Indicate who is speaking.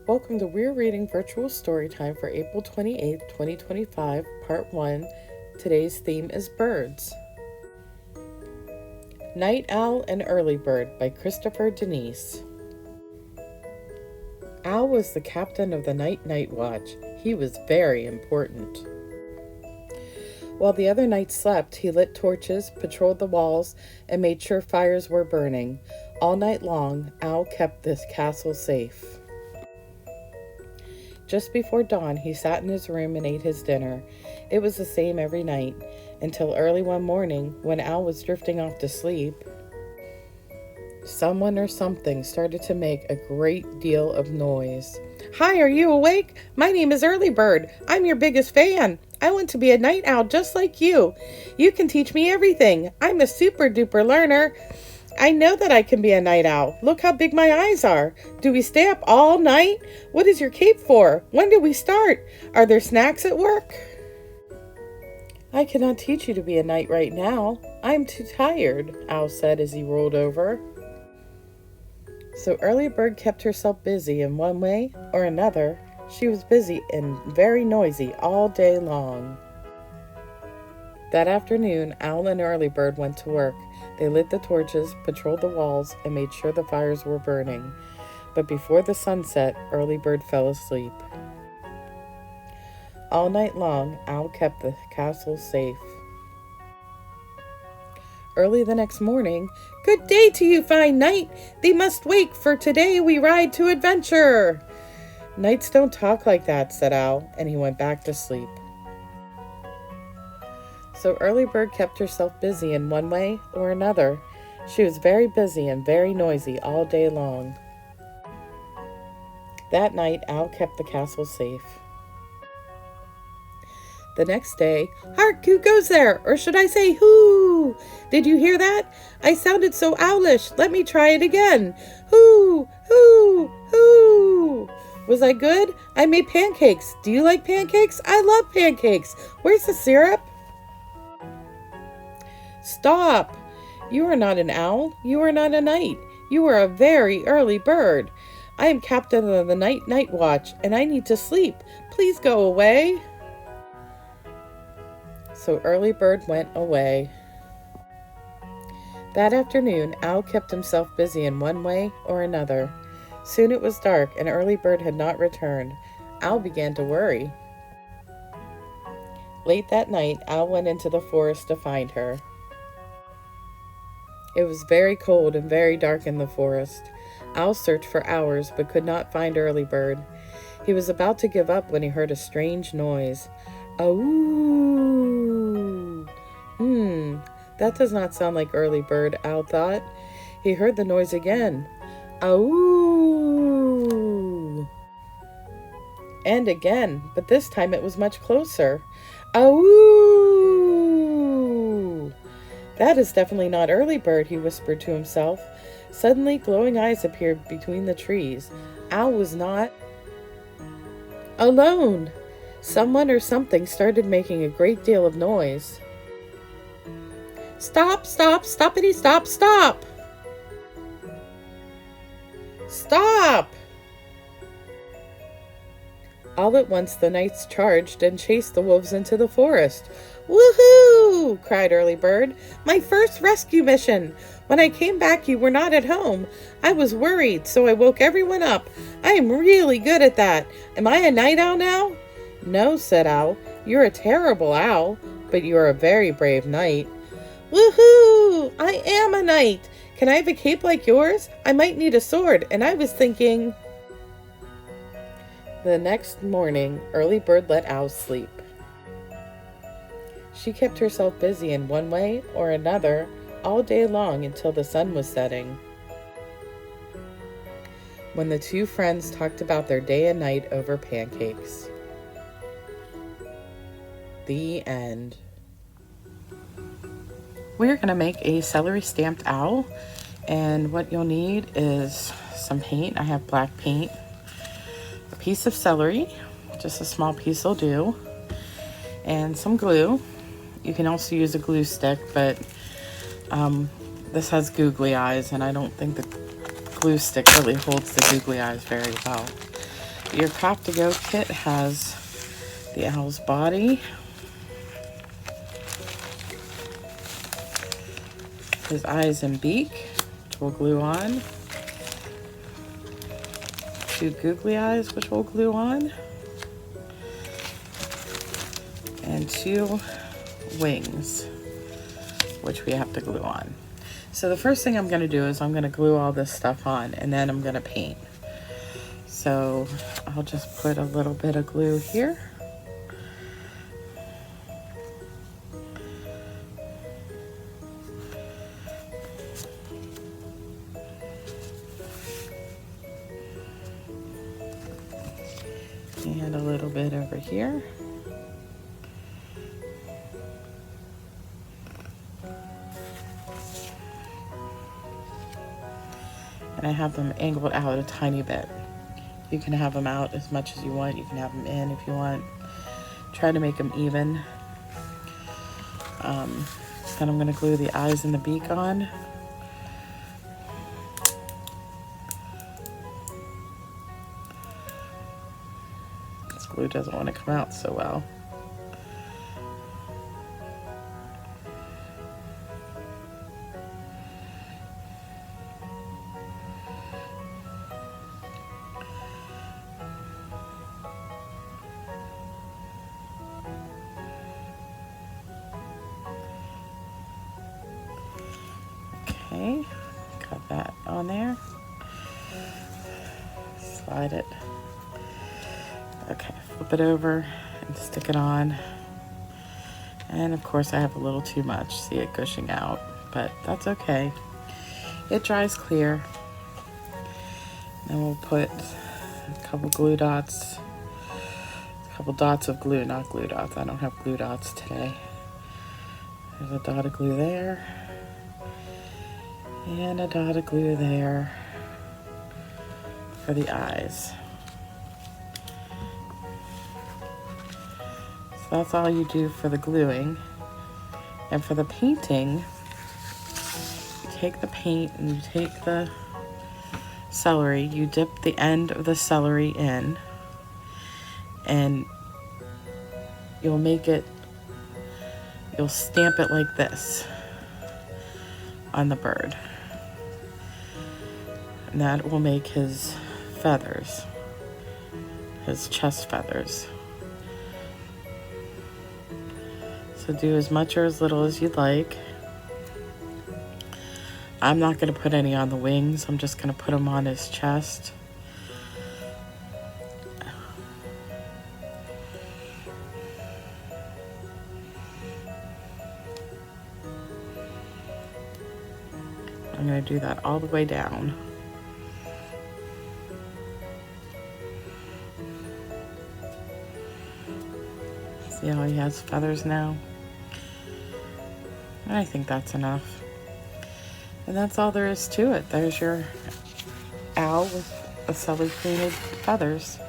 Speaker 1: Welcome to Weir Reading Virtual Storytime for April 28th, 2025, Part 1. Today's theme is birds. Night Owl and Early Bird by Christopher Denise. Owl was the captain of the night watch. He was very important. While the other knights slept, he lit torches, patrolled the walls, and made sure fires were burning. All night long, Owl kept this castle safe. Just before dawn, he sat in his room and ate his dinner. It was the same every night, until early one morning, when Owl was drifting off to sleep. Someone or something started to make a great deal of noise. "Hi, are you awake? My name is Early Bird. I'm your biggest fan. I want to be a night owl just like you. You can teach me everything. I'm a super duper learner. I know that I can be a night owl. Look how big my eyes are. Do we stay up all night? What is your cape for? When do we start? Are there snacks at work?" "I cannot teach you to be a knight right now. I'm too tired," Owl said as he rolled over. So Early Bird kept herself busy in one way or another. She was busy and very noisy all day long. That afternoon, Owl and Early Bird went to work. They lit the torches, patrolled the walls, and made sure the fires were burning. But before the sun set, Early Bird fell asleep. All night long, Owl kept the castle safe. Early the next morning, "Good day to you, fine knight. Thee must wake, for today we ride to adventure." "Knights don't talk like that," said Owl, and he went back to sleep. So Early Bird kept herself busy in one way or another. She was very busy and very noisy all day long. That night, Owl kept the castle safe. The next day, "Hark, who goes there? Or should I say, whoo? Did you hear that? I sounded so owlish. Let me try it again. Whoo, whoo, whoo. Was I good? I made pancakes. Do you like pancakes? I love pancakes. Where's the syrup?" "Stop! You are not an owl. You are not a knight. You are a very early bird. I am captain of the night watch, and I need to sleep. Please go away." So Early Bird went away. That afternoon, Owl kept himself busy in one way or another. Soon it was dark, and Early Bird had not returned. Owl began to worry. Late that night, Owl went into the forest to find her. It was very cold and very dark in the forest. Owl searched for hours, but could not find Early Bird. He was about to give up when he heard a strange noise. "Ooh! That does not sound like Early Bird," Owl thought. He heard the noise again. "Ooh!" And again, but this time it was much closer. "Ooh! That is definitely not Early Bird," he whispered to himself. Suddenly, glowing eyes appeared between the trees. Owl was not alone. Someone or something started making a great deal of noise. "Stop, stop, stoppity, stop, stop! Stop!" All at once the knights charged and chased the wolves into the forest. "Woohoo!" cried Early Bird. "My first rescue mission! When I came back, you were not at home. I was worried, so I woke everyone up. I am really good at that. Am I a night owl now?" "No," said Owl. "You're a terrible owl, but you are a very brave knight." "Woohoo! I am a knight! Can I have a cape like yours? I might need a sword, and I was thinking..." The next morning, Early Bird let Owl sleep. She kept herself busy in one way or another all day long until the sun was setting, when the two friends talked about their day and night over pancakes. The end. We're going to make a celery stamped owl, and what you'll need is some paint. I have black paint, a piece of celery, just a small piece will do, and some glue. You can also use a glue stick, but this has googly eyes, and I don't think the glue stick really holds the googly eyes very well. Your Cop to Go kit has the owl's body, his eyes and beak, which we'll glue on, 2 googly eyes, which we'll glue on, and 2 wings, which we have to glue on. So the first thing I'm going to do is I'm going to glue all this stuff on, and then I'm going to paint. So I'll just put a little bit of glue here. And a little bit over here. And I have them angled out a tiny bit. You can have them out as much as you want. You can have them in if you want. Try to make them even. Then I'm going to glue the eyes and the beak on. This glue doesn't want to come out so well. Okay, got that on there. Slide it. Okay, flip it over and stick it on. And of course I have a little too much. See it gushing out, but that's okay. It dries clear. Then we'll put a couple glue dots, a couple dots of glue, not glue dots. I don't have glue dots today. There's a dot of glue there. And a dot of glue there for the eyes. So that's all you do for the gluing. And for the painting, you take the paint and you take the celery, you dip the end of the celery in, and you'll stamp it like this on the bird. And that will make his feathers, his chest feathers. So do as much or as little as you'd like. I'm not going to put any on the wings. I'm just going to put them on his chest. I'm going to do that all the way down. See how he has feathers now? I think that's enough. And that's all there is to it. There's your owl with a celery painted feathers.